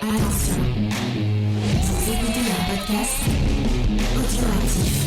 Attention, vous écoutez un podcast audioactif.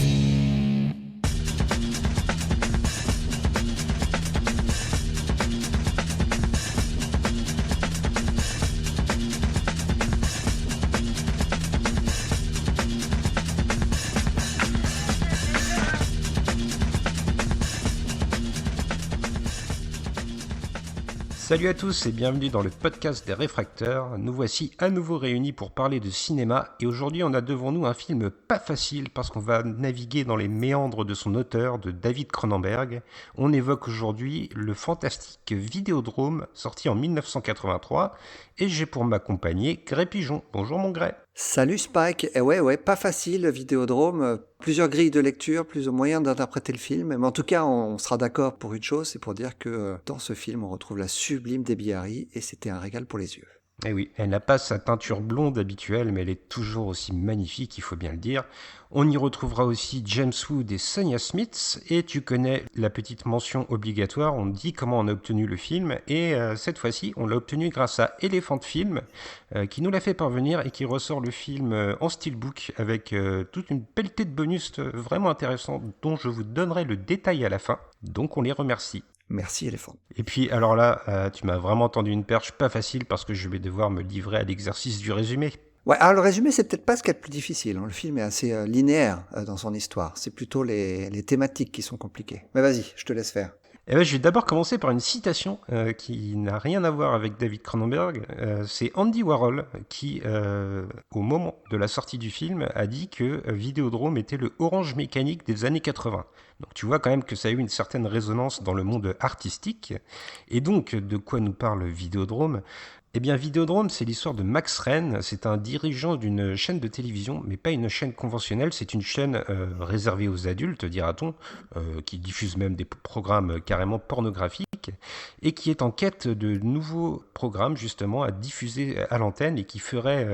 Salut à tous et bienvenue dans le podcast des réfracteurs. Nous voici à nouveau réunis pour parler de cinéma et aujourd'hui on a devant nous un film pas facile parce qu'on va naviguer dans les méandres de son auteur, de David Cronenberg. On évoque aujourd'hui le fantastique Vidéodrome sorti en 1983 et j'ai pour m'accompagner Grey Pigeon. Bonjour mon Grey. Salut Spike, ouais, pas facile, Vidéodrome, plusieurs grilles de lecture, plusieurs moyens d'interpréter le film, mais en tout cas on sera d'accord pour une chose, c'est pour dire que dans ce film on retrouve la sublime Debbie Harry et c'était un régal pour les yeux. Eh oui, elle n'a pas sa teinture blonde habituelle, mais elle est toujours aussi magnifique, il faut bien le dire. On y retrouvera aussi James Wood et Sonia Smith, et tu connais la petite mention obligatoire, on dit comment on a obtenu le film, et cette fois-ci, on l'a obtenu grâce à Elephant Film, qui nous l'a fait parvenir et qui ressort le film en steelbook avec toute une pelletée de bonus vraiment intéressants dont je vous donnerai le détail à la fin, donc on les remercie. Merci Elephant. Et puis alors là, tu m'as vraiment tendu une perche pas facile parce que je vais devoir me livrer à l'exercice du résumé. Ouais, alors le résumé c'est peut-être pas ce qu'il y a de plus difficile, le film est assez linéaire dans son histoire, c'est plutôt les thématiques qui sont compliquées. Mais vas-y, je te laisse faire. Eh ben, je vais d'abord commencer par une citation qui n'a rien à voir avec David Cronenberg. C'est Andy Warhol qui, au moment de la sortie du film, a dit que Vidéodrome était le Orange Mécanique des années 80. Donc tu vois quand même que ça a eu une certaine résonance dans le monde artistique. Et donc, de quoi nous parle Vidéodrome ? Eh bien, Vidéodrome, c'est l'histoire de Max Renn. C'est un dirigeant d'une chaîne de télévision, mais pas une chaîne conventionnelle. C'est une chaîne réservée aux adultes, dira-t-on, qui diffuse même des programmes carrément pornographiques, et qui est en quête de nouveaux programmes, justement, à diffuser à l'antenne et qui ferait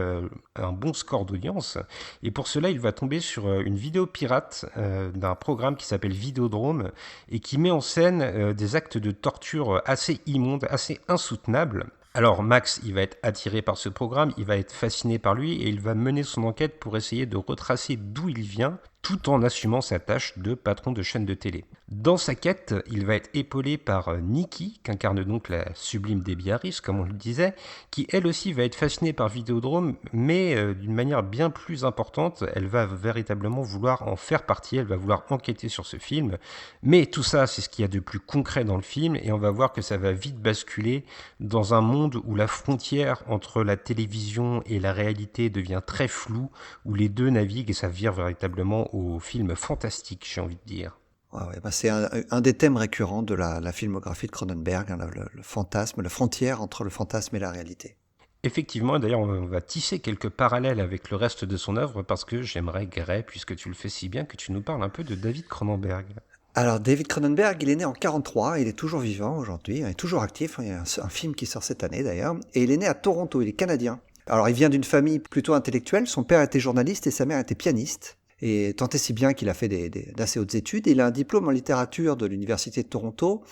un bon score d'audience. Et pour cela, il va tomber sur une vidéo pirate d'un programme qui s'appelle Vidéodrome et qui met en scène des actes de torture assez immondes, assez insoutenables. Alors Max, il va être attiré par ce programme, il va être fasciné par lui et il va mener son enquête pour essayer de retracer d'où il vient, tout en assumant sa tâche de patron de chaîne de télé. Dans sa quête, il va être épaulé par Nikki, qu'incarne donc la sublime Debbie Harry, comme on le disait, qui elle aussi va être fascinée par Vidéodrome, mais d'une manière bien plus importante, elle va véritablement vouloir en faire partie, elle va vouloir enquêter sur ce film, mais tout ça, c'est ce qu'il y a de plus concret dans le film, et on va voir que ça va vite basculer dans un monde où la frontière entre la télévision et la réalité devient très floue, où les deux naviguent et ça vire véritablement au film fantastique, j'ai envie de dire. Ouais, c'est un des thèmes récurrents de la filmographie de Cronenberg, le fantasme, la frontière entre le fantasme et la réalité. Effectivement, d'ailleurs on va tisser quelques parallèles avec le reste de son œuvre parce que j'aimerais, Grey, puisque tu le fais si bien, que tu nous parles un peu de David Cronenberg. Alors David Cronenberg, il est né en 1943, il est toujours vivant aujourd'hui, il est toujours actif, il y a un film qui sort cette année d'ailleurs, et il est né à Toronto, il est canadien. Alors il vient d'une famille plutôt intellectuelle, son père était journaliste et sa mère était pianiste. Et tant et si bien qu'il a fait d'assez hautes études. Il a un diplôme en littérature de l'université de Toronto,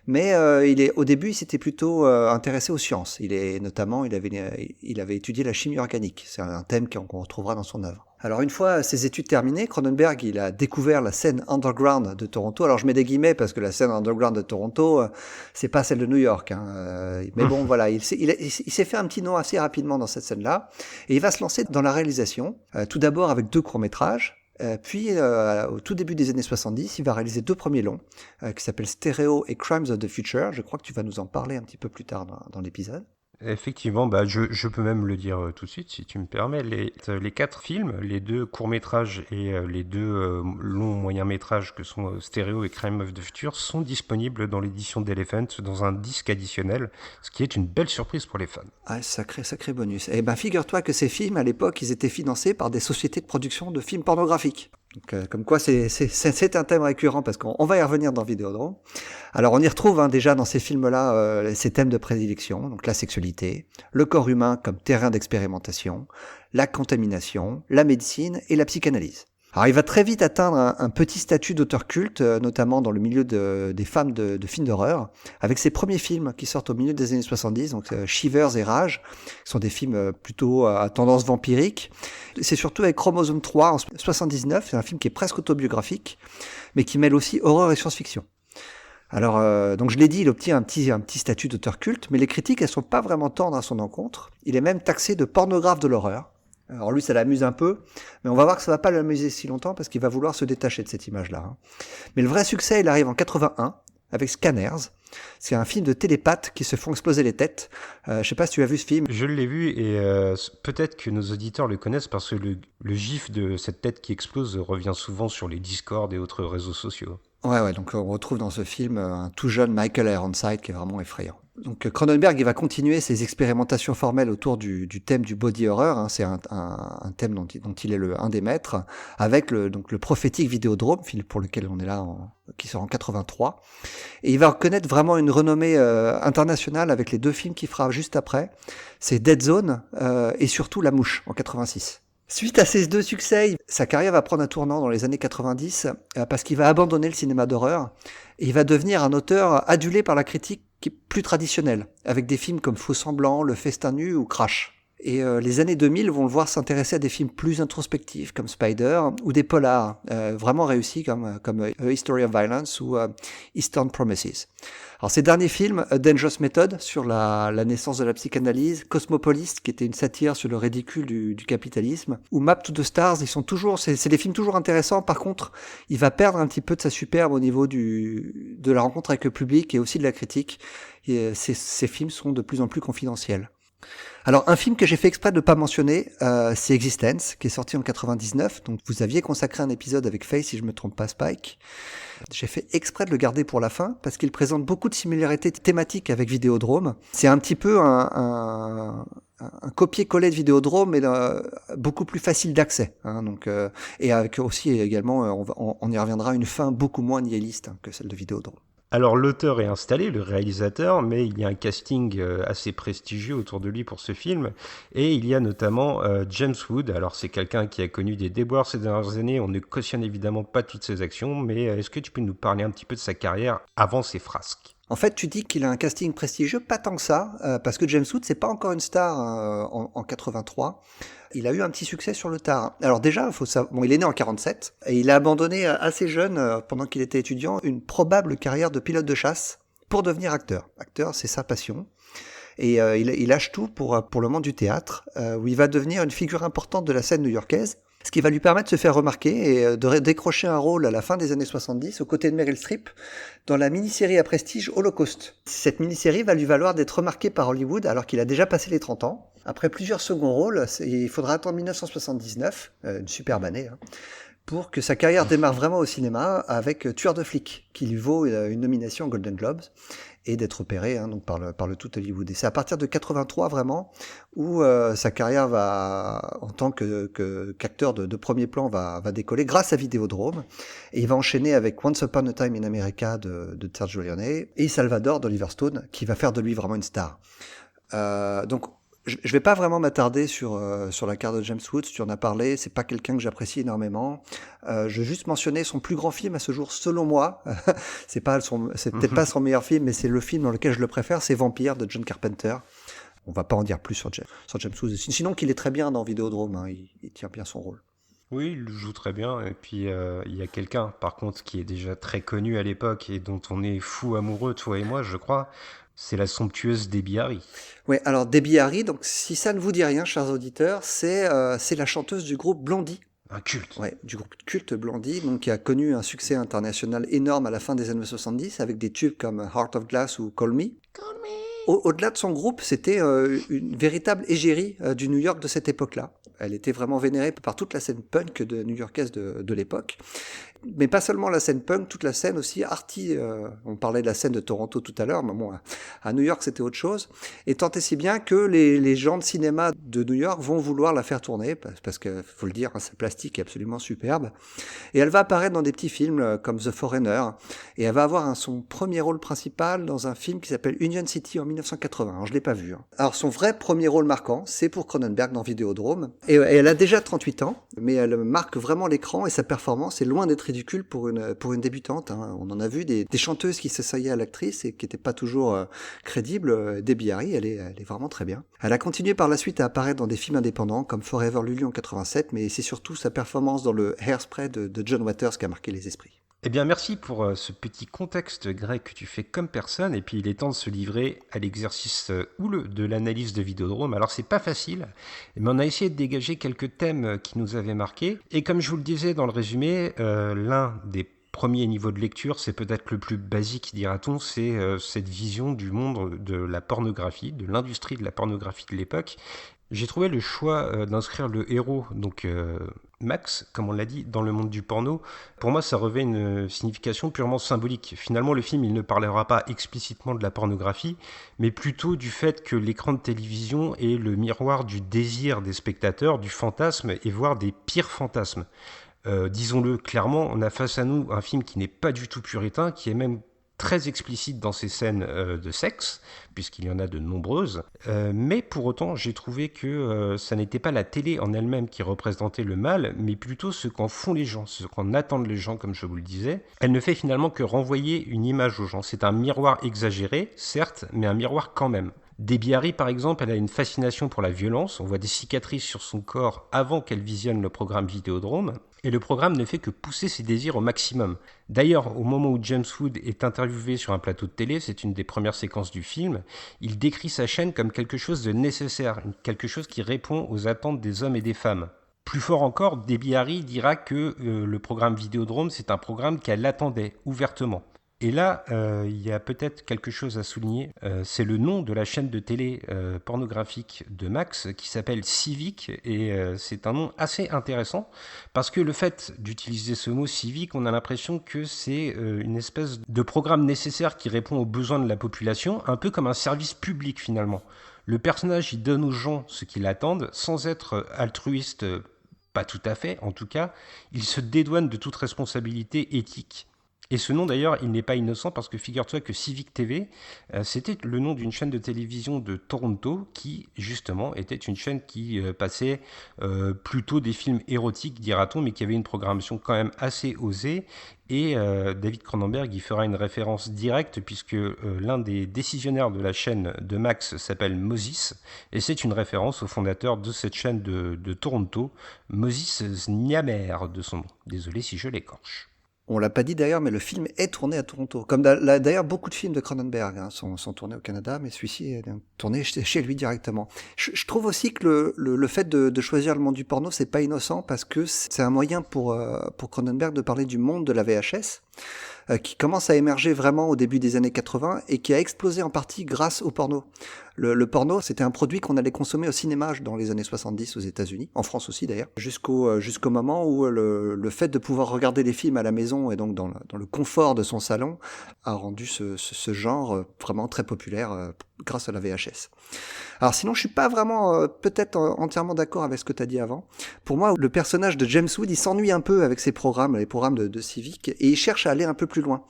mais au début, il s'était plutôt intéressé aux sciences. Il avait étudié la chimie organique. C'est un thème qu'on retrouvera dans son œuvre. Alors une fois ses études terminées, Cronenberg, il a découvert la scène underground de Toronto. Alors je mets des guillemets parce que la scène underground de Toronto, c'est pas celle de New York. Mais bon, voilà, il s'est fait un petit nom assez rapidement dans cette scène-là. Et il va se lancer dans la réalisation, tout d'abord avec 2 courts-métrages. Puis, au tout début des années 70, il va réaliser 2 premiers longs, qui s'appellent Stereo et Crimes of the Future. Je crois que tu vas nous en parler un petit peu plus tard dans l'épisode. Effectivement, je peux même le dire tout de suite, si tu me permets. Les 4 films, les 2 courts-métrages et les 2 longs moyens-métrages que sont Stereo et Crime of the Future sont disponibles dans l'édition d'Elephant dans un disque additionnel, ce qui est une belle surprise pour les fans. Ah, sacré bonus. Eh ben, figure-toi que ces films, à l'époque, ils étaient financés par des sociétés de production de films pornographiques. Donc, comme quoi c'est un thème récurrent parce qu'on va y revenir dans Vidéodrome. Alors on y retrouve déjà dans ces films-là ces thèmes de prédilection, donc la sexualité, le corps humain comme terrain d'expérimentation, la contamination, la médecine et la psychanalyse. Alors il va très vite atteindre un petit statut d'auteur culte, notamment dans le milieu des fans de films d'horreur, avec ses premiers films qui sortent au milieu des années 70, donc Shivers et Rage, qui sont des films plutôt à tendance vampirique. C'est surtout avec Chromosome 3 en 79, c'est un film qui est presque autobiographique, mais qui mêle aussi horreur et science-fiction. Alors, donc je l'ai dit, il obtient un petit statut d'auteur culte, mais les critiques, elles sont pas vraiment tendres à son encontre. Il est même taxé de pornographe de l'horreur. Alors lui, ça l'amuse un peu, mais on va voir que ça va pas l'amuser si longtemps parce qu'il va vouloir se détacher de cette image-là. Hein. Mais le vrai succès, il arrive en 81 avec Scanners. C'est un film de télépathes qui se font exploser les têtes. Je sais pas si tu as vu ce film. Je l'ai vu et peut-être que nos auditeurs le connaissent parce que le gif de cette tête qui explose revient souvent sur les Discord et autres réseaux sociaux. Ouais, donc on retrouve dans ce film un tout jeune Michael Ironside qui est vraiment effrayant. Donc Cronenberg, il va continuer ses expérimentations formelles autour du thème du body horror, hein, c'est un thème dont il est un des maîtres, avec le prophétique Vidéodrome, film pour lequel on est là, qui sort en 83. Et il va reconnaître vraiment une renommée internationale avec les 2 films qu'il fera juste après, c'est Dead Zone et surtout La Mouche en 86. Suite à ces 2 succès, sa carrière va prendre un tournant dans les années 90 parce qu'il va abandonner le cinéma d'horreur et il va devenir un auteur adulé par la critique qui est plus traditionnel, avec des films comme Faux Semblant, Le Festin nu ou Crash. Et les années 2000 vont le voir s'intéresser à des films plus introspectifs comme Spider ou des polars vraiment réussis comme A History of Violence ou Eastern Promises. Alors ces derniers films, A Dangerous Method sur la naissance de la psychanalyse, Cosmopolis qui était une satire sur le ridicule du capitalisme, ou Map to the Stars, c'est des films toujours intéressants. Par contre, il va perdre un petit peu de sa superbe au niveau de la rencontre avec le public et aussi de la critique. Et ces films sont de plus en plus confidentiels. Alors un film que j'ai fait exprès de ne pas mentionner, c'est Existence, qui est sorti en 99. Donc vous aviez consacré un épisode avec Faye, si je me trompe pas, Spike. J'ai fait exprès de le garder pour la fin parce qu'il présente beaucoup de similarités thématiques avec Vidéodrome. C'est un petit peu un copier-coller de Vidéodrome, mais beaucoup plus facile d'accès. Hein, et avec aussi également, on y reviendra, une fin beaucoup moins nihiliste que celle de Vidéodrome. Alors l'auteur est installé, le réalisateur, mais il y a un casting assez prestigieux autour de lui pour ce film, et il y a notamment James Wood. Alors c'est quelqu'un qui a connu des déboires ces dernières années, on ne cautionne évidemment pas toutes ses actions, mais est-ce que tu peux nous parler un petit peu de sa carrière avant ses frasques ? En fait, tu dis qu'il a un casting prestigieux, pas tant que ça, parce que James Wood, c'est pas encore une star en 83. Il a eu un petit succès sur le tard. Alors déjà, il est né en 47 et il a abandonné assez jeune, pendant qu'il était étudiant, une probable carrière de pilote de chasse pour devenir acteur. Acteur, c'est sa passion. Et il lâche tout pour le monde du théâtre, où il va devenir une figure importante de la scène new-yorkaise, ce qui va lui permettre de se faire remarquer et de décrocher un rôle à la fin des années 70 aux côtés de Meryl Streep dans la mini-série à prestige Holocaust. Cette mini-série va lui valoir d'être remarqué par Hollywood alors qu'il a déjà passé les 30 ans. Après plusieurs seconds rôles, il faudra attendre 1979, une superbe année, hein, pour que sa carrière démarre vraiment au cinéma avec Tueur de flics, qui lui vaut une nomination aux Golden Globes et d'être opéré donc par le tout Hollywood. Et c'est à partir de 83 vraiment où sa carrière va, en tant qu'acteur de premier plan, va décoller grâce à Vidéodrome. Et il va enchaîner avec Once Upon a Time in America de Sergio Leone et Salvador d'Oliver Stone, qui va faire de lui vraiment une star. Donc je vais pas vraiment m'attarder sur la carrière de James Woods, tu en as parlé, c'est pas quelqu'un que j'apprécie énormément. Je vais juste mentionner son plus grand film à ce jour, selon moi. c'est peut-être pas son meilleur film, mais c'est le film dans lequel je le préfère, c'est Vampire de John Carpenter. On va pas en dire plus sur James Woods. Sinon qu'il est très bien dans Vidéodrome, hein, il tient bien son rôle. Oui, il joue très bien, et puis il y a quelqu'un, par contre, qui est déjà très connu à l'époque et dont on est fou amoureux, toi et moi, je crois, c'est la somptueuse Debbie Harry. Oui, alors Debbie Harry, donc si ça ne vous dit rien, chers auditeurs, c'est la chanteuse du groupe Blondie. Un culte. Ouais, du groupe culte Blondie, donc qui a connu un succès international énorme à la fin des années 70 avec des tubes comme Heart of Glass ou Call Me. Call Me. Au-delà de son groupe, c'était une véritable égérie du New York de cette époque-là. Elle était vraiment vénérée par toute la scène punk new-yorkaise de l'époque. Mais pas seulement la scène punk, toute la scène aussi arty. On parlait de la scène de Toronto tout à l'heure, mais bon, à New York c'était autre chose. Et tant et si bien que les gens de cinéma de New York vont vouloir la faire tourner, parce que, faut le dire, sa plastique est absolument superbe. Et elle va apparaître dans des petits films comme The Foreigner, et elle va avoir son premier rôle principal dans un film qui s'appelle Union City en en 1980. Alors, je l'ai pas vu. Alors son vrai premier rôle marquant, c'est pour Cronenberg dans Vidéodrome. Et elle a déjà 38 ans, mais elle marque vraiment l'écran et sa performance est loin d'être ridicule pour une débutante. On en a vu des chanteuses qui s'essayaient à l'actrice et qui n'étaient pas toujours crédibles. Debbie Harry, elle est vraiment très bien. Elle a continué par la suite à apparaître dans des films indépendants comme Forever Lulu en 87, mais c'est surtout sa performance dans le Hairspray de John Waters qui a marqué les esprits. Eh bien, merci pour ce petit contexte grec que tu fais comme personne. Et puis, il est temps de se livrer à l'exercice houleux de l'analyse de Vidéodrome. Alors, c'est pas facile, mais on a essayé de dégager quelques thèmes qui nous avaient marqués. Et comme je vous le disais dans le résumé, l'un des premiers niveaux de lecture, c'est peut-être le plus basique, dira-t-on, c'est cette vision du monde de la pornographie, de l'industrie de la pornographie de l'époque. J'ai trouvé le choix d'inscrire le héros, donc Max, comme on l'a dit, dans le monde du porno. Pour moi, ça revêt une signification purement symbolique. Finalement, le film, il ne parlera pas explicitement de la pornographie, mais plutôt du fait que l'écran de télévision est le miroir du désir des spectateurs, du fantasme, et voire des pires fantasmes. Disons-le clairement, on a face à nous un film qui n'est pas du tout puritain, qui est même très explicite dans ses scènes de sexe, puisqu'il y en a de nombreuses, mais pour autant j'ai trouvé que ça n'était pas la télé en elle-même qui représentait le mal, mais plutôt ce qu'en font les gens, ce qu'en attendent les gens, comme je vous le disais. Elle ne fait finalement que renvoyer une image aux gens. C'est un miroir exagéré, certes, mais un miroir quand même. Debbie Harry, par exemple, elle a une fascination pour la violence. On voit des cicatrices sur son corps avant qu'elle visionne le programme Vidéodrome. Et le programme ne fait que pousser ses désirs au maximum. D'ailleurs, au moment où James Wood est interviewé sur un plateau de télé, c'est une des premières séquences du film, il décrit sa chaîne comme quelque chose de nécessaire, quelque chose qui répond aux attentes des hommes et des femmes. Plus fort encore, Debbie Harry dira que le programme Vidéodrome, c'est un programme qu'elle attendait ouvertement. Et là, il y a peut-être quelque chose à souligner. C'est le nom de la chaîne de télé pornographique de Max qui s'appelle Civic. Et c'est un nom assez intéressant parce que le fait d'utiliser ce mot Civic, on a l'impression que c'est une espèce de programme nécessaire qui répond aux besoins de la population, un peu comme un service public finalement. Le personnage, il donne aux gens ce qu'ils attendent sans être altruiste, pas tout à fait en tout cas. Il se dédouane de toute responsabilité éthique. Et ce nom d'ailleurs, il n'est pas innocent parce que figure-toi que Civic TV, c'était le nom d'une chaîne de télévision de Toronto qui justement était une chaîne qui passait plutôt des films érotiques, dira-t-on, mais qui avait une programmation quand même assez osée. Et David Cronenberg y fera une référence directe puisque l'un des décisionnaires de la chaîne de Max s'appelle Moses. Et c'est une référence au fondateur de cette chaîne de Toronto, Moses Znyamer de son nom. Désolé si je l'écorche. On l'a pas dit d'ailleurs, mais le film est tourné à Toronto. Comme d'ailleurs beaucoup de films de Cronenberg sont tournés au Canada, mais celui-ci est tourné chez lui directement. Je trouve aussi que le fait de choisir le monde du porno, c'est pas innocent parce que c'est un moyen pour Cronenberg de parler du monde de la VHS, qui commence à émerger vraiment au début des années 80 et qui a explosé en partie grâce au porno. Le porno, c'était un produit qu'on allait consommer au cinéma dans les années 70 aux États-Unis, en France aussi d'ailleurs, jusqu'au moment où le fait de pouvoir regarder les films à la maison et donc dans le confort de son salon a rendu ce genre vraiment très populaire grâce à la VHS. Alors sinon, je suis pas vraiment peut-être entièrement d'accord avec ce que tu as dit avant. Pour moi, le personnage de James Wood, il s'ennuie un peu avec ses programmes, les programmes de Civic, et il cherche à aller un peu plus loin.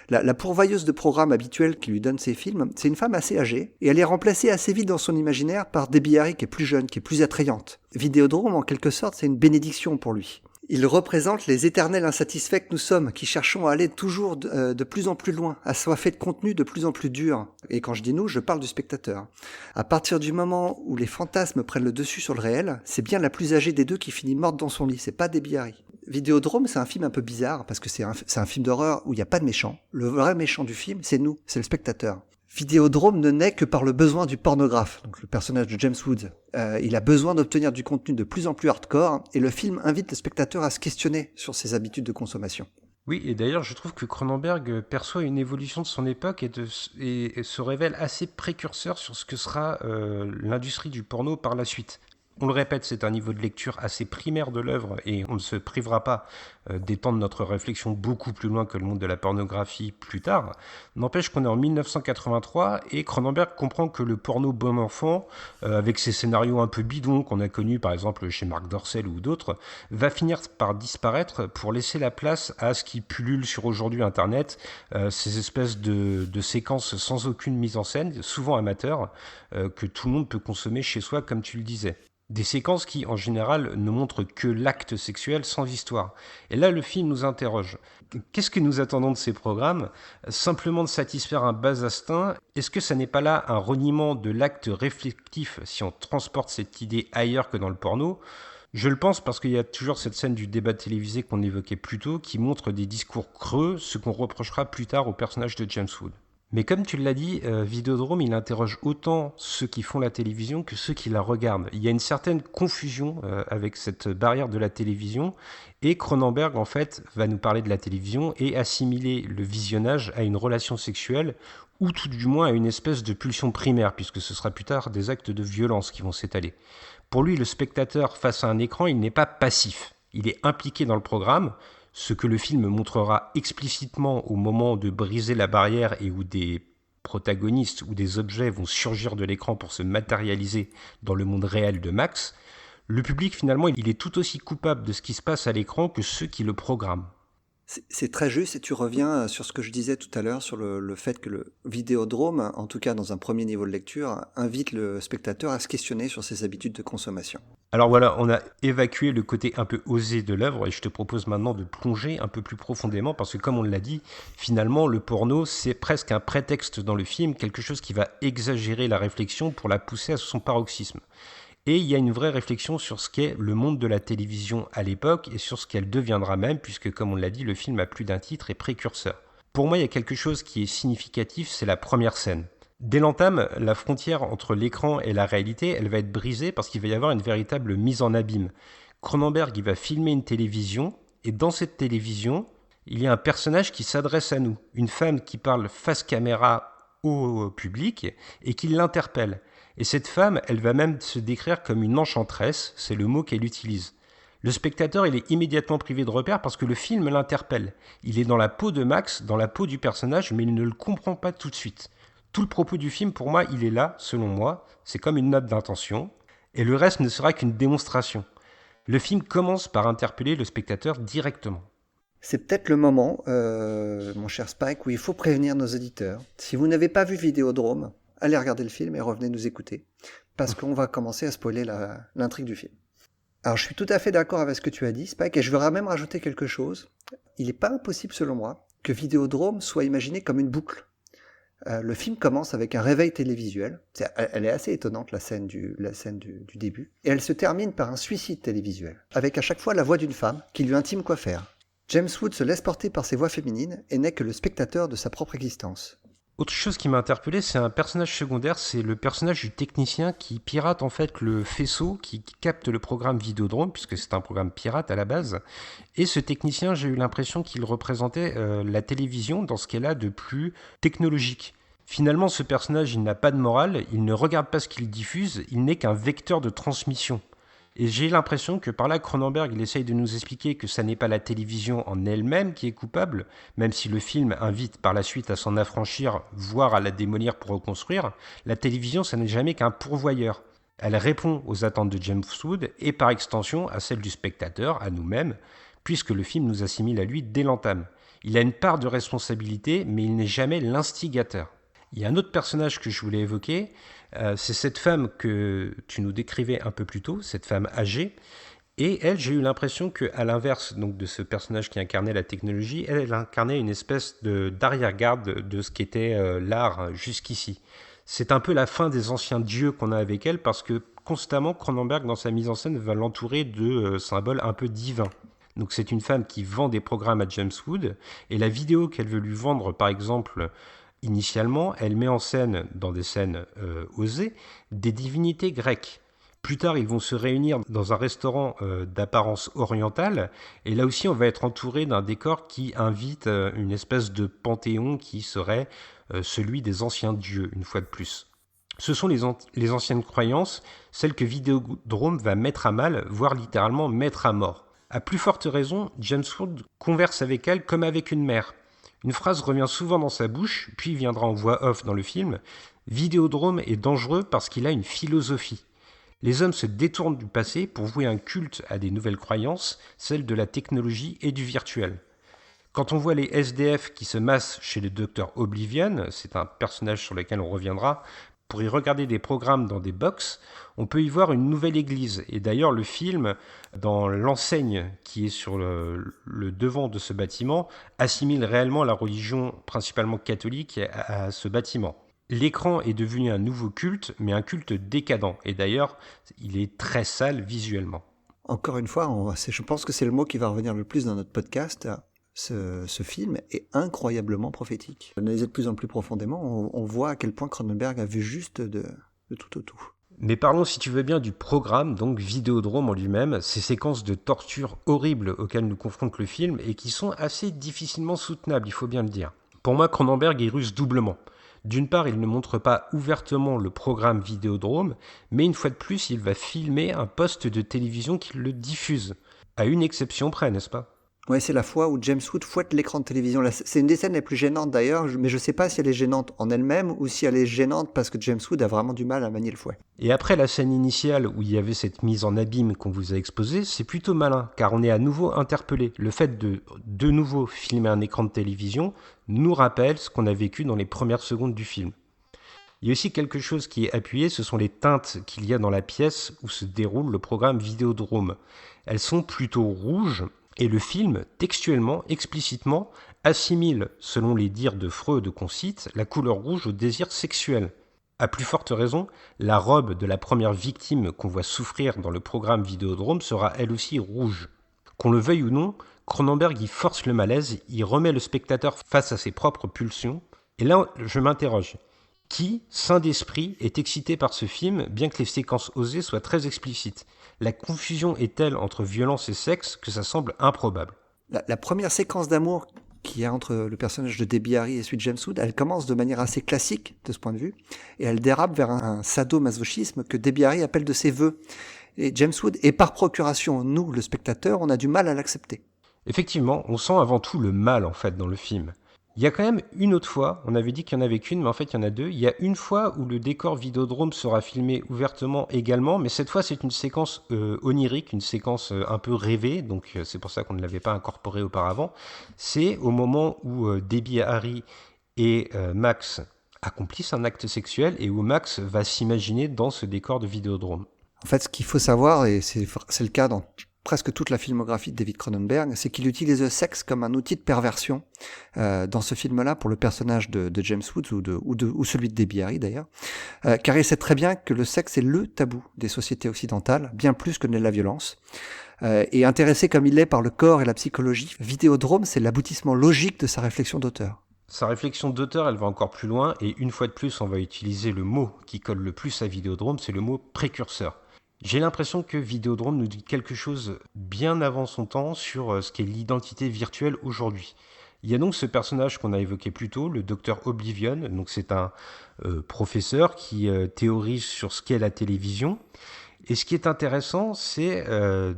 La pourvoyeuse de programmes habituelle qui lui donne ses films, c'est une femme assez âgée, et elle est remplacée assez vite dans son imaginaire par Debbie Harry qui est plus jeune, qui est plus attrayante. Vidéodrome, en quelque sorte, c'est une bénédiction pour lui. Il représente les éternels insatisfaits que nous sommes, qui cherchons à aller toujours de plus en plus loin, assoiffés de contenu de plus en plus dur. Et quand je dis nous, je parle du spectateur. À partir du moment où les fantasmes prennent le dessus sur le réel, c'est bien la plus âgée des deux qui finit morte dans son lit, c'est pas Debbie Harry. Vidéodrome, c'est un film un peu bizarre, parce que c'est un film d'horreur où il n'y a pas de méchant. Le vrai méchant du film, c'est nous, c'est le spectateur. Vidéodrome ne naît que par le besoin du pornographe, donc le personnage de James Wood. Il a besoin d'obtenir du contenu de plus en plus hardcore, et le film invite le spectateur à se questionner sur ses habitudes de consommation. Oui, et d'ailleurs, je trouve que Cronenberg perçoit une évolution de son époque et se révèle assez précurseur sur ce que sera l'industrie du porno par la suite. On le répète, c'est un niveau de lecture assez primaire de l'œuvre et on ne se privera pas d'étendre notre réflexion beaucoup plus loin que le monde de la pornographie plus tard. N'empêche qu'on est en 1983 et Cronenberg comprend que le porno bon enfant, avec ses scénarios un peu bidons qu'on a connus par exemple chez Marc Dorcel ou d'autres, va finir par disparaître pour laisser la place à ce qui pullule sur aujourd'hui Internet, ces espèces de séquences sans aucune mise en scène, souvent amateurs, que tout le monde peut consommer chez soi comme tu le disais. Des séquences qui, en général, ne montrent que l'acte sexuel sans histoire. Et là, le film nous interroge. Qu'est-ce que nous attendons de ces programmes ? Simplement de satisfaire un bas instinct ? Est-ce que ça n'est pas là un reniement de l'acte réflectif si on transporte cette idée ailleurs que dans le porno ? Je le pense parce qu'il y a toujours cette scène du débat télévisé qu'on évoquait plus tôt qui montre des discours creux, ce qu'on reprochera plus tard au personnage de James Wood. Mais comme tu l'as dit, Vidéodrome, il interroge autant ceux qui font la télévision que ceux qui la regardent. Il y a une certaine confusion avec cette barrière de la télévision, et Cronenberg, en fait, va nous parler de la télévision et assimiler le visionnage à une relation sexuelle, ou tout du moins à une espèce de pulsion primaire, puisque ce sera plus tard des actes de violence qui vont s'étaler. Pour lui, le spectateur face à un écran, il n'est pas passif. Il est impliqué dans le programme, ce que le film montrera explicitement au moment de briser la barrière et où des protagonistes ou des objets vont surgir de l'écran pour se matérialiser dans le monde réel de Max, le public finalement il est tout aussi coupable de ce qui se passe à l'écran que ceux qui le programment. C'est très juste et tu reviens sur ce que je disais tout à l'heure sur le fait que le Vidéodrome, en tout cas dans un premier niveau de lecture, invite le spectateur à se questionner sur ses habitudes de consommation. Alors voilà, on a évacué le côté un peu osé de l'œuvre et je te propose maintenant de plonger un peu plus profondément parce que comme on l'a dit, finalement le porno c'est presque un prétexte dans le film, quelque chose qui va exagérer la réflexion pour la pousser à son paroxysme. Et il y a une vraie réflexion sur ce qu'est le monde de la télévision à l'époque et sur ce qu'elle deviendra même, puisque comme on l'a dit, le film a plus d'un titre et précurseur. Pour moi, il y a quelque chose qui est significatif, c'est la première scène. Dès l'entame, la frontière entre l'écran et la réalité, elle va être brisée parce qu'il va y avoir une véritable mise en abîme. Cronenberg, il va filmer une télévision, et dans cette télévision, il y a un personnage qui s'adresse à nous, une femme qui parle face caméra au public et qui l'interpelle. Et cette femme, elle va même se décrire comme une enchanteresse, c'est le mot qu'elle utilise. Le spectateur, il est immédiatement privé de repère parce que le film l'interpelle. Il est dans la peau de Max, dans la peau du personnage, mais il ne le comprend pas tout de suite. Tout le propos du film, pour moi, il est là, selon moi, c'est comme une note d'intention, et le reste ne sera qu'une démonstration. Le film commence par interpeller le spectateur directement. C'est peut-être le moment, mon cher Spike, où il faut prévenir nos auditeurs. Si vous n'avez pas vu Vidéodrome, allez regarder le film et revenez nous écouter, parce qu'on va commencer à spoiler l'intrigue du film. Alors je suis tout à fait d'accord avec ce que tu as dit, Spike, et je voudrais même rajouter quelque chose. Il n'est pas impossible, selon moi, que Vidéodrome soit imaginé comme une boucle. Le film commence avec un réveil télévisuel. Elle est assez étonnante, la scène du début. Et elle se termine par un suicide télévisuel, avec à chaque fois la voix d'une femme qui lui intime quoi faire. James Wood se laisse porter par ses voix féminines et n'est que le spectateur de sa propre existence. Autre chose qui m'a interpellé, c'est un personnage secondaire, c'est le personnage du technicien qui pirate en fait le faisceau qui capte le programme Vidéodrome, puisque c'est un programme pirate à la base. Et ce technicien, j'ai eu l'impression qu'il représentait la télévision dans ce qu'elle a de plus technologique. Finalement, ce personnage, il n'a pas de morale, il ne regarde pas ce qu'il diffuse, il n'est qu'un vecteur de transmission. Et j'ai l'impression que par là, Cronenberg, il essaye de nous expliquer que ça n'est pas la télévision en elle-même qui est coupable, même si le film invite par la suite à s'en affranchir, voire à la démolir pour reconstruire. La télévision, ça n'est jamais qu'un pourvoyeur. Elle répond aux attentes de James Wood et par extension à celles du spectateur, à nous-mêmes, puisque le film nous assimile à lui dès l'entame. Il a une part de responsabilité, mais il n'est jamais l'instigateur. Il y a un autre personnage que je voulais évoquer, c'est cette femme que tu nous décrivais un peu plus tôt, cette femme âgée. Et elle, j'ai eu l'impression qu'à l'inverse donc, de ce personnage qui incarnait la technologie, elle incarnait une espèce d'arrière-garde de ce qu'était l'art jusqu'ici. C'est un peu la fin des anciens dieux qu'on a avec elle, parce que constamment, Cronenberg, dans sa mise en scène, va l'entourer de symboles un peu divins. Donc c'est une femme qui vend des programmes à James Wood, et la vidéo qu'elle veut lui vendre, par exemple, initialement, elle met en scène, dans des scènes osées, des divinités grecques. Plus tard, ils vont se réunir dans un restaurant d'apparence orientale, et là aussi, on va être entouré d'un décor qui invite une espèce de panthéon qui serait celui des anciens dieux, une fois de plus. Ce sont les anciennes croyances, celles que Vidéodrome va mettre à mal, voire littéralement mettre à mort. À plus forte raison, James Wood converse avec elle comme avec une mère. Une phrase revient souvent dans sa bouche, puis viendra en voix off dans le film. Vidéodrome est dangereux parce qu'il a une philosophie. Les hommes se détournent du passé pour vouer un culte à des nouvelles croyances, celles de la technologie et du virtuel. Quand on voit les SDF qui se massent chez le docteur Oblivion, c'est un personnage sur lequel on reviendra, pour y regarder des programmes dans des box, on peut y voir une nouvelle église. Et d'ailleurs, le film, dans l'enseigne qui est sur le devant de ce bâtiment, assimile réellement la religion principalement catholique à ce bâtiment. L'écran est devenu un nouveau culte, mais un culte décadent. Et d'ailleurs, il est très sale visuellement. Encore une fois, je pense que c'est le mot qui va revenir le plus dans notre podcast. Ce film est incroyablement prophétique. Analysé de plus en plus profondément, on voit à quel point Cronenberg a vu juste de tout au tout. Mais parlons, si tu veux bien, du programme, donc Vidéodrome en lui-même, ces séquences de torture horribles auxquelles nous confronte le film et qui sont assez difficilement soutenables, il faut bien le dire. Pour moi, Cronenberg est russe doublement. D'une part, il ne montre pas ouvertement le programme Vidéodrome, mais une fois de plus, il va filmer un poste de télévision qui le diffuse. À une exception près, n'est-ce pas ? Ouais, c'est la fois où James Wood fouette l'écran de télévision. C'est une des scènes les plus gênantes d'ailleurs, mais je sais pas si elle est gênante en elle-même ou si elle est gênante parce que James Wood a vraiment du mal à manier le fouet. Et après la scène initiale où il y avait cette mise en abîme qu'on vous a exposée, c'est plutôt malin, car on est à nouveau interpellé. Le fait de nouveau filmer un écran de télévision nous rappelle ce qu'on a vécu dans les premières secondes du film. Il y a aussi quelque chose qui est appuyé, ce sont les teintes qu'il y a dans la pièce où se déroule le programme Vidéodrome. Elles sont plutôt rouges, et le film, textuellement, explicitement, assimile, selon les dires de Freud qu'on cite, la couleur rouge au désir sexuel. À plus forte raison, la robe de la première victime qu'on voit souffrir dans le programme Vidéodrome sera elle aussi rouge. Qu'on le veuille ou non, Cronenberg y force le malaise, y remet le spectateur face à ses propres pulsions. Et là, je m'interroge. Qui, sain d'esprit, est excité par ce film, bien que les séquences osées soient très explicites ? La confusion est telle entre violence et sexe que ça semble improbable. La première séquence d'amour qu'il y a entre le personnage de Debbie Harry et celui de James Wood, elle commence de manière assez classique de ce point de vue, et elle dérape vers un sadomasochisme que Debbie Harry appelle de ses vœux. Et James Wood, et par procuration, nous, le spectateur, on a du mal à l'accepter. Effectivement, on sent avant tout le mal en fait dans le film. Il y a quand même une autre fois, on avait dit qu'il n'y en avait qu'une, mais en fait il y en a deux. Il y a une fois où le décor Vidéodrome sera filmé ouvertement également, mais cette fois c'est une séquence onirique, une séquence un peu rêvée, donc c'est pour ça qu'on ne l'avait pas incorporé auparavant. C'est au moment où Debbie Harry et Max accomplissent un acte sexuel et où Max va s'imaginer dans ce décor de Vidéodrome. En fait, ce qu'il faut savoir, et c'est le cas dans presque toute la filmographie de David Cronenberg, c'est qu'il utilise le sexe comme un outil de perversion dans ce film-là pour le personnage de James Woods ou celui de Debbie Harry d'ailleurs, car il sait très bien que le sexe est le tabou des sociétés occidentales, bien plus que ne l'est la violence. Et intéressé comme il est par le corps et la psychologie, Vidéodrome, c'est l'aboutissement logique de sa réflexion d'auteur. Sa réflexion d'auteur, elle va encore plus loin, et une fois de plus, on va utiliser le mot qui colle le plus à Vidéodrome, c'est le mot précurseur. J'ai l'impression que Vidéodrome nous dit quelque chose bien avant son temps sur ce qu'est l'identité virtuelle aujourd'hui. Il y a donc ce personnage qu'on a évoqué plus tôt, le docteur Oblivion. Donc c'est un professeur qui théorise sur ce qu'est la télévision. Et ce qui est intéressant, c'est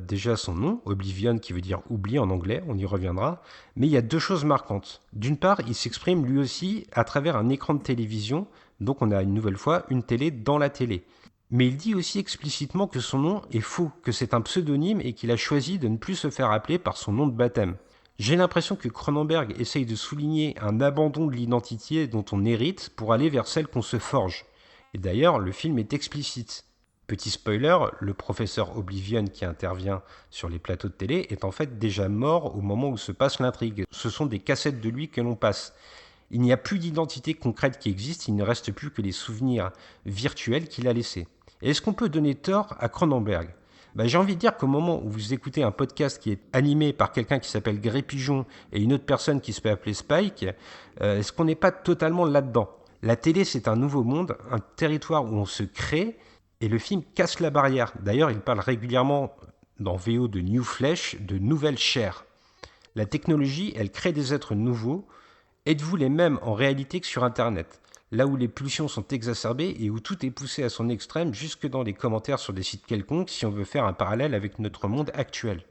déjà son nom, Oblivion, qui veut dire oubli en anglais, on y reviendra. Mais il y a deux choses marquantes. D'une part, il s'exprime lui aussi à travers un écran de télévision. Donc on a une nouvelle fois une télé dans la télé. Mais il dit aussi explicitement que son nom est faux, que c'est un pseudonyme et qu'il a choisi de ne plus se faire appeler par son nom de baptême. J'ai l'impression que Cronenberg essaye de souligner un abandon de l'identité dont on hérite pour aller vers celle qu'on se forge. Et d'ailleurs, le film est explicite. Petit spoiler, le professeur Oblivion qui intervient sur les plateaux de télé est en fait déjà mort au moment où se passe l'intrigue. Ce sont des cassettes de lui que l'on passe. Il n'y a plus d'identité concrète qui existe, il ne reste plus que les souvenirs virtuels qu'il a laissés. Et est-ce qu'on peut donner tort à Cronenberg ? J'ai envie de dire qu'au moment où vous écoutez un podcast qui est animé par quelqu'un qui s'appelle Gré Pigeon et une autre personne qui se fait appeler Spike, est-ce qu'on n'est pas totalement là-dedans ? La télé, c'est un nouveau monde, un territoire où on se crée, et le film casse la barrière. D'ailleurs, il parle régulièrement dans VO de New Flesh, de nouvelle chair. La technologie, elle crée des êtres nouveaux. Êtes-vous les mêmes en réalité que sur Internet ? là où les pulsions sont exacerbées et où tout est poussé à son extrême, jusque dans les commentaires sur des sites quelconques, si on veut faire un parallèle avec notre monde actuel.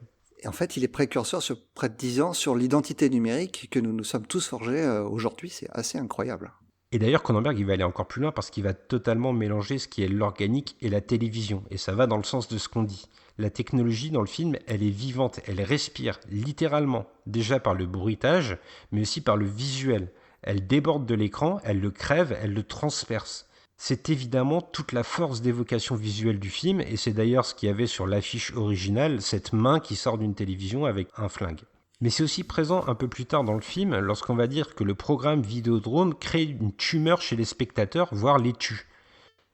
Et en fait, il est précurseur sur près de 10 ans sur l'identité numérique que nous nous sommes tous forgés aujourd'hui. C'est assez incroyable. Et d'ailleurs, Cronenberg, il va aller encore plus loin parce qu'il va totalement mélanger ce qui est l'organique et la télévision. Et ça va dans le sens de ce qu'on dit. La technologie dans le film, elle est vivante, elle respire, littéralement. Déjà par le bruitage, mais aussi par le visuel. Elle déborde de l'écran, elle le crève, elle le transperce. C'est évidemment toute la force d'évocation visuelle du film, et c'est d'ailleurs ce qu'il y avait sur l'affiche originale, cette main qui sort d'une télévision avec un flingue. Mais c'est aussi présent un peu plus tard dans le film, lorsqu'on va dire que le programme Vidéodrome crée une tumeur chez les spectateurs, voire les tue.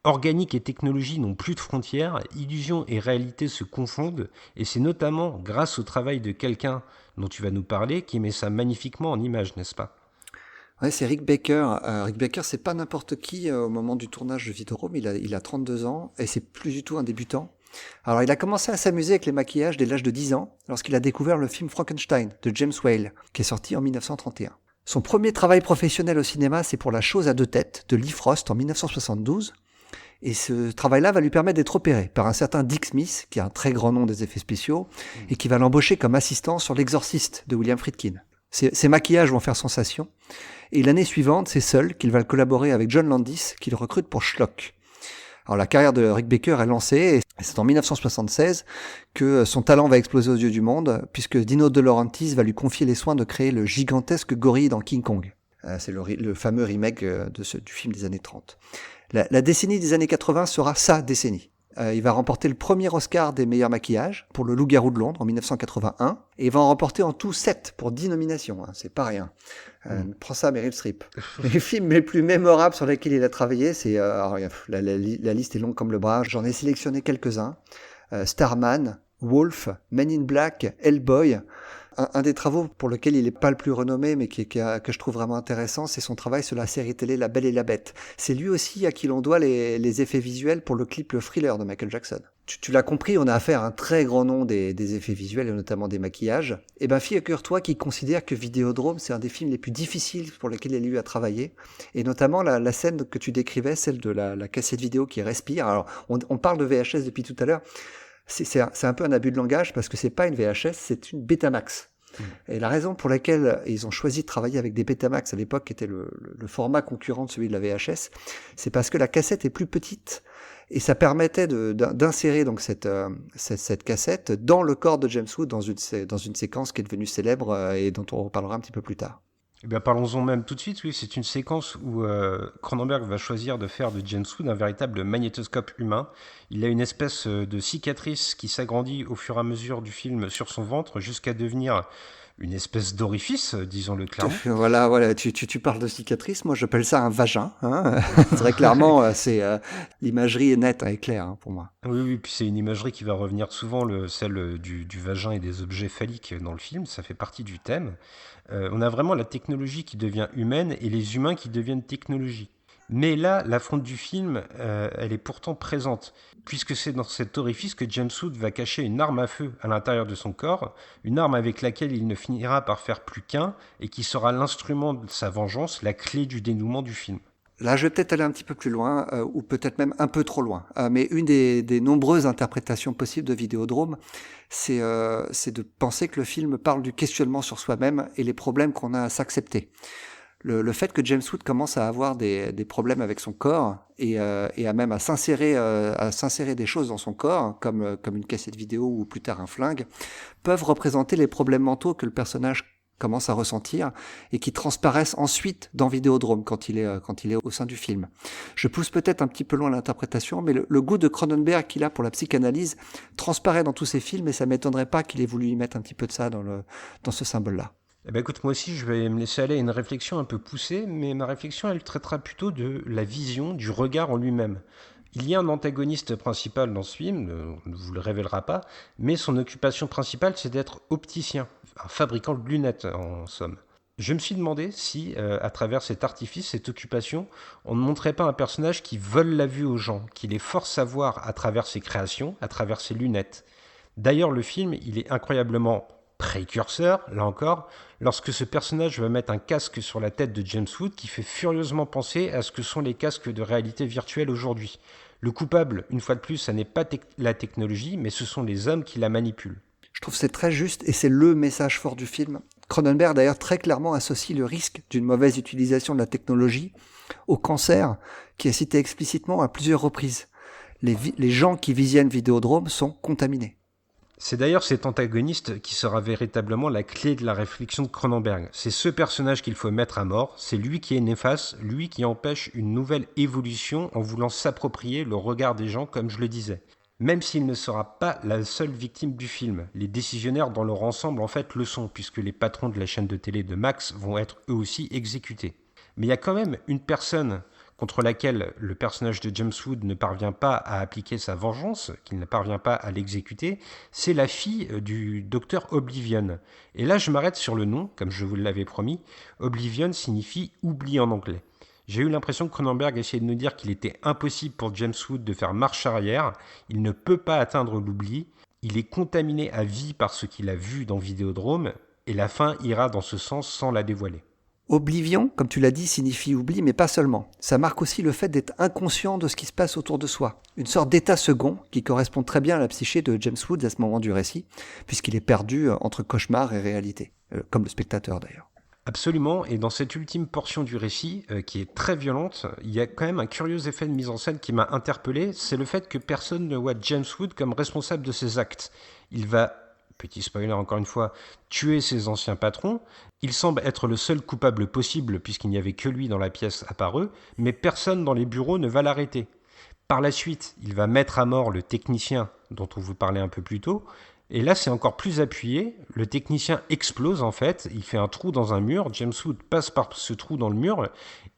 Organique et technologie n'ont plus de frontières, illusion et réalité se confondent, et c'est notamment grâce au travail de quelqu'un dont tu vas nous parler qui met ça magnifiquement en image, n'est-ce pas ? Ouais, c'est Rick Baker. Rick Baker, c'est pas n'importe qui au moment du tournage de Vidéodrome. Il a 32 ans et c'est plus du tout un débutant. Alors, il a commencé à s'amuser avec les maquillages dès l'âge de 10 ans, lorsqu'il a découvert le film Frankenstein de James Whale, qui est sorti en 1931. Son premier travail professionnel au cinéma, c'est pour La chose à deux têtes de Lee Frost en 1972. Et ce travail-là va lui permettre d'être opéré par un certain Dick Smith, qui a un très grand nom des effets spéciaux, et qui va l'embaucher comme assistant sur L'Exorciste de William Friedkin. Ses maquillages vont faire sensation. Et l'année suivante, c'est seul qu'il va collaborer avec John Landis, qu'il recrute pour Schlock. Alors la carrière de Rick Baker est lancée, et c'est en 1976 que son talent va exploser aux yeux du monde, puisque Dino De Laurentiis va lui confier les soins de créer le gigantesque gorille dans King Kong. C'est le fameux remake du film des années 30. La décennie des années 80 sera sa décennie. Il va remporter le premier Oscar des meilleurs maquillages pour Le Loup-garou de Londres en 1981, et il va en remporter en tout 7 pour 10 nominations, c'est pas rien. Prends ça, Meryl Streep. Les films les plus mémorables sur lesquels il a travaillé, c'est la liste est longue comme le bras. J'en ai sélectionné quelques-uns. Starman, Wolf, Men in Black, Hellboy. Un des travaux pour lequel il n'est pas le plus renommé, mais que je trouve vraiment intéressant, c'est son travail sur la série télé La Belle et la Bête. C'est lui aussi à qui l'on doit les effets visuels pour le clip Le Thriller de Michael Jackson. Tu l'as compris, on a affaire à un très grand nom des effets visuels, et notamment des maquillages. Et ben, figure-toi qu'il considère que Vidéodrome, c'est un des films les plus difficiles pour lesquels il a eu à travailler. Et notamment la scène que tu décrivais, celle de la cassette vidéo qui respire. Alors, on parle de VHS depuis tout à l'heure. C'est un peu un abus de langage parce que c'est pas une VHS, c'est une Betamax. Et la raison pour laquelle ils ont choisi de travailler avec des Betamax à l'époque, qui était le format concurrent de celui de la VHS, c'est parce que la cassette est plus petite et ça permettait d'insérer donc cette cassette dans le corps de James Woods dans une séquence qui est devenue célèbre et dont on reparlera un petit peu plus tard. Eh bien, parlons-en même tout de suite. Oui, c'est une séquence où Cronenberg va choisir de faire de James Woods un véritable magnétoscope humain. Il a une espèce de cicatrice qui s'agrandit au fur et à mesure du film sur son ventre jusqu'à devenir une espèce d'orifice, disons-le clairement. Voilà, tu parles de cicatrice, moi j'appelle ça un vagin. Hein. Très clairement, l'imagerie est nette et claire pour moi. Oui, puis c'est une imagerie qui va revenir souvent, celle du vagin et des objets phalliques dans le film, ça fait partie du thème. On a vraiment la technologie qui devient humaine et les humains qui deviennent technologie. Mais là, l'affront du film, elle est pourtant présente, puisque c'est dans cet orifice que James Woods va cacher une arme à feu à l'intérieur de son corps, une arme avec laquelle il ne finira par faire plus qu'un, et qui sera l'instrument de sa vengeance, la clé du dénouement du film. Là, je vais peut-être aller un petit peu plus loin, ou peut-être même un peu trop loin. Mais une des nombreuses interprétations possibles de Vidéodrome, c'est de penser que le film parle du questionnement sur soi-même et les problèmes qu'on a à s'accepter. Le fait que James Woods commence à avoir des problèmes avec son corps et à même à s'insérer des choses dans son corps, comme une cassette vidéo ou plus tard un flingue, peuvent représenter les problèmes mentaux que le personnage commence à ressentir et qui transparaissent ensuite dans Vidéodrome quand il est au sein du film. Je pousse peut-être un petit peu loin l'interprétation, mais le goût de Cronenberg qu'il a pour la psychanalyse transparaît dans tous ses films et ça m'étonnerait pas qu'il ait voulu y mettre un petit peu de ça dans ce symbole-là. Eh ben écoute, moi aussi, je vais me laisser aller à une réflexion un peu poussée, mais ma réflexion, elle traitera plutôt de la vision, du regard en lui-même. Il y a un antagoniste principal dans ce film, on ne vous le révélera pas, mais son occupation principale, c'est d'être opticien, un fabricant de lunettes, en somme. Je me suis demandé si, à travers cet artifice, cette occupation, on ne montrait pas un personnage qui vole la vue aux gens, qui les force à voir à travers ses créations, à travers ses lunettes. D'ailleurs, le film, il est incroyablement précurseur, là encore, lorsque ce personnage va mettre un casque sur la tête de James Wood qui fait furieusement penser à ce que sont les casques de réalité virtuelle aujourd'hui. Le coupable, une fois de plus, ça n'est pas la technologie, mais ce sont les hommes qui la manipulent. Je trouve que c'est très juste et c'est le message fort du film. Cronenberg d'ailleurs très clairement associe le risque d'une mauvaise utilisation de la technologie au cancer qui est cité explicitement à plusieurs reprises. Les gens qui visionnent Vidéodrome sont contaminés. C'est d'ailleurs cet antagoniste qui sera véritablement la clé de la réflexion de Cronenberg. C'est ce personnage qu'il faut mettre à mort, c'est lui qui est néfaste, lui qui empêche une nouvelle évolution en voulant s'approprier le regard des gens, comme je le disais. Même s'il ne sera pas la seule victime du film, les décisionnaires dans leur ensemble en fait le sont, puisque les patrons de la chaîne de télé de Max vont être eux aussi exécutés. Mais il y a quand même une personne contre laquelle le personnage de James Wood ne parvient pas à appliquer sa vengeance, qu'il ne parvient pas à l'exécuter, c'est la fille du docteur Oblivion. Et là je m'arrête sur le nom, comme je vous l'avais promis. Oblivion signifie « oubli » en anglais. J'ai eu l'impression que Cronenberg essayait de nous dire qu'il était impossible pour James Wood de faire marche arrière, il ne peut pas atteindre l'oubli, il est contaminé à vie par ce qu'il a vu dans Vidéodrome, et la fin ira dans ce sens sans la dévoiler. Oblivion, comme tu l'as dit, signifie oubli, mais pas seulement. Ça marque aussi le fait d'être inconscient de ce qui se passe autour de soi. Une sorte d'état second qui correspond très bien à la psyché de James Wood à ce moment du récit, puisqu'il est perdu entre cauchemar et réalité, comme le spectateur d'ailleurs. Absolument, et dans cette ultime portion du récit, qui est très violente, il y a quand même un curieux effet de mise en scène qui m'a interpellé, c'est le fait que personne ne voit James Wood comme responsable de ses actes. Il va, petit spoiler encore une fois, tuer ses anciens patrons, il semble être le seul coupable possible puisqu'il n'y avait que lui dans la pièce à part eux, mais personne dans les bureaux ne va l'arrêter. Par la suite, il va mettre à mort le technicien dont on vous parlait un peu plus tôt, et là, c'est encore plus appuyé. Le technicien explose en fait. Il fait un trou dans un mur. James Wood passe par ce trou dans le mur.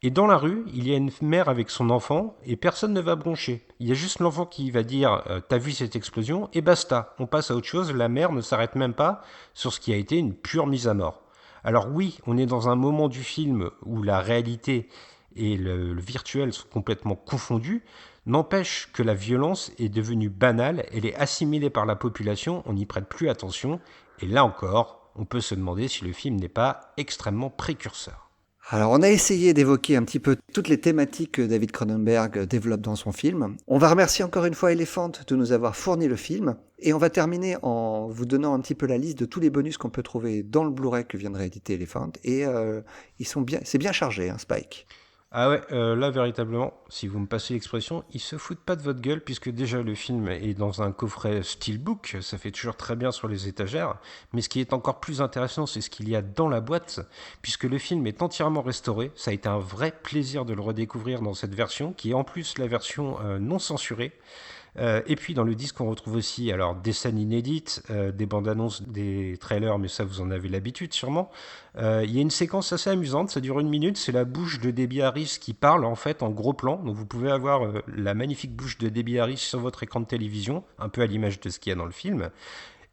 Et dans la rue, il y a une mère avec son enfant et personne ne va broncher. Il y a juste l'enfant qui va dire « T'as vu cette explosion ?» et basta. On passe à autre chose. La mère ne s'arrête même pas sur ce qui a été une pure mise à mort. Alors oui, on est dans un moment du film où la réalité et le virtuel sont complètement confondus. N'empêche que la violence est devenue banale, elle est assimilée par la population, on n'y prête plus attention, et là encore, on peut se demander si le film n'est pas extrêmement précurseur. Alors on a essayé d'évoquer un petit peu toutes les thématiques que David Cronenberg développe dans son film. On va remercier encore une fois Elephant de nous avoir fourni le film, et on va terminer en vous donnant un petit peu la liste de tous les bonus qu'on peut trouver dans le Blu-ray que vient de rééditer Elephant, et c'est bien chargé, hein, Spike. Ah ouais, là véritablement, si vous me passez l'expression, ils se foutent pas de votre gueule puisque déjà le film est dans un coffret steelbook, ça fait toujours très bien sur les étagères, mais ce qui est encore plus intéressant c'est ce qu'il y a dans la boîte, puisque le film est entièrement restauré, ça a été un vrai plaisir de le redécouvrir dans cette version, qui est en plus la version non censurée. Et puis dans le disque on retrouve aussi alors des scènes inédites, des bandes annonces, des trailers, mais ça vous en avez l'habitude sûrement. Il y a une séquence assez amusante, ça dure 1 minute, c'est la bouche de Debbie Harris qui parle en fait en gros plan, donc vous pouvez avoir la magnifique bouche de Debbie Harris sur votre écran de télévision, un peu à l'image de ce qu'il y a dans le film.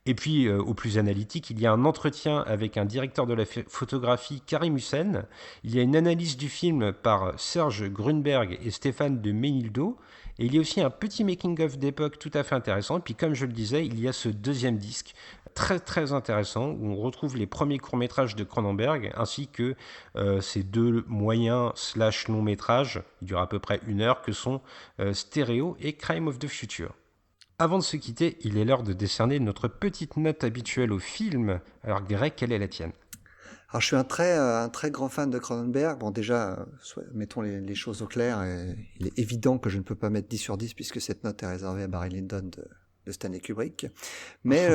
Et puis, au plus analytique, il y a un entretien avec un directeur de la photographie, Karim Hussein. Il y a une analyse du film par Serge Grunberg et Stéphane de Menildo. Et il y a aussi un petit making-of d'époque tout à fait intéressant. Et puis, comme je le disais, il y a ce deuxième disque très très intéressant où on retrouve les premiers courts-métrages de Cronenberg ainsi que ces 2 moyens/longs-métrages, il dure à peu près 1 heure, que sont Stéréo et Crime of the Future. Avant de se quitter, il est l'heure de décerner notre petite note habituelle au film. Alors Greg, quelle est la tienne ? Alors je suis un très grand fan de Cronenberg. Bon déjà, mettons les choses au clair. Il est évident que je ne peux pas mettre 10 sur 10 puisque cette note est réservée à Barry Lyndon de Stanley Kubrick. Mais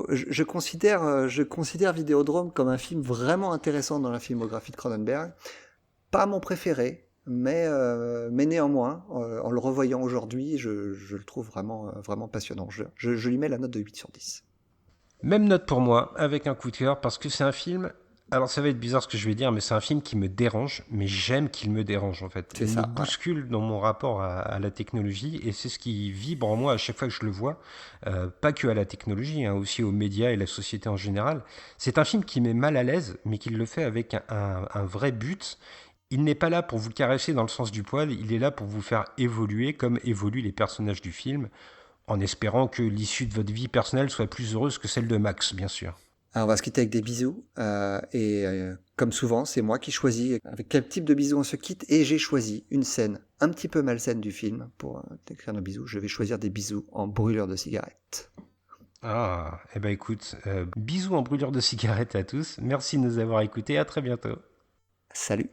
je considère Vidéodrome comme un film vraiment intéressant dans la filmographie de Cronenberg. Pas mon préféré, mais néanmoins, en le revoyant aujourd'hui, je le trouve vraiment passionnant. Je lui mets la note de 8 sur 10. Même note pour moi, avec un coup de cœur, parce que c'est un film... Alors ça va être bizarre ce que je vais dire, mais c'est un film qui me dérange, mais j'aime qu'il me dérange en fait. C'est Il ça, me bouscule dans mon rapport à la technologie, et c'est ce qui vibre en moi à chaque fois que je le vois, pas que à la technologie, hein, aussi aux médias et la société en général. C'est un film qui met mal à l'aise, mais qui le fait avec un vrai but. Il n'est pas là pour vous caresser dans le sens du poil, il est là pour vous faire évoluer comme évoluent les personnages du film, en espérant que l'issue de votre vie personnelle soit plus heureuse que celle de Max, bien sûr. Alors, on va se quitter avec des bisous. Comme souvent, c'est moi qui choisis avec quel type de bisous on se quitte. Et j'ai choisi une scène un petit peu malsaine du film pour décrire nos bisous. Je vais choisir des bisous en brûlure de cigarette. Ah, eh ben écoute, bisous en brûlure de cigarette à tous. Merci de nous avoir écoutés. À très bientôt. Salut!